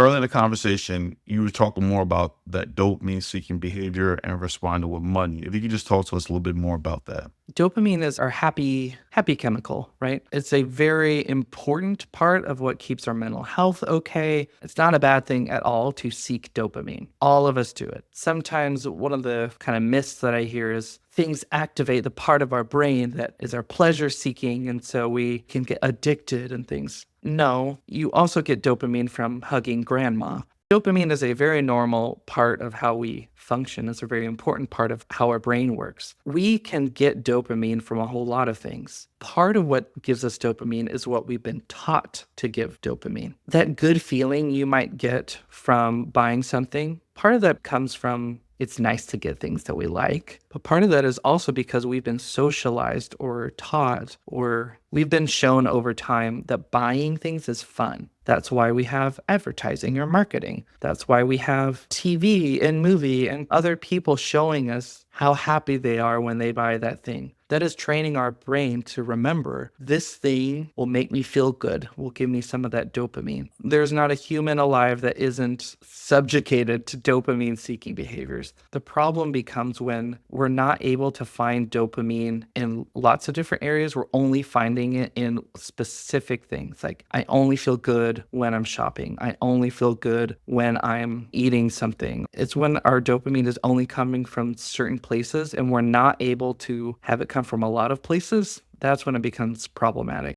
Early in the conversation, you were talking more about that dopamine seeking behavior and responding with money. If you could just talk to us a little bit more about that. Dopamine is our happy chemical, right? It's a very important part of what keeps our mental health okay. It's not a bad thing at all to seek dopamine. All of us do it. Sometimes one of the kind of myths that I hear is things activate the part of our brain that is our pleasure seeking, and so we can get addicted and things. No, you also get dopamine from hugging grandma. Dopamine is a very normal part of how we function. It's a very important part of how our brain works. We can get dopamine from a whole lot of things. Part of what gives us dopamine is what we've been taught to give dopamine. That good feeling you might get from buying something, part of that comes from it's nice to get things that we like. But part of that is also because we've been socialized or taught or we've been shown over time that buying things is fun. That's why we have advertising or marketing. That's why we have TV and movie and other people showing us how happy they are when they buy that thing. That is training our brain to remember this thing will make me feel good, will give me some of that dopamine. There's not a human alive that isn't subjugated to dopamine seeking behaviors. The problem becomes when we're not able to find dopamine in lots of different areas. We're only finding it in specific things. Like, I only feel good when I'm shopping. I only feel good when I'm eating something. It's when our dopamine is only coming from certain places and we're not able to have it come from a lot of places. That's when it becomes problematic.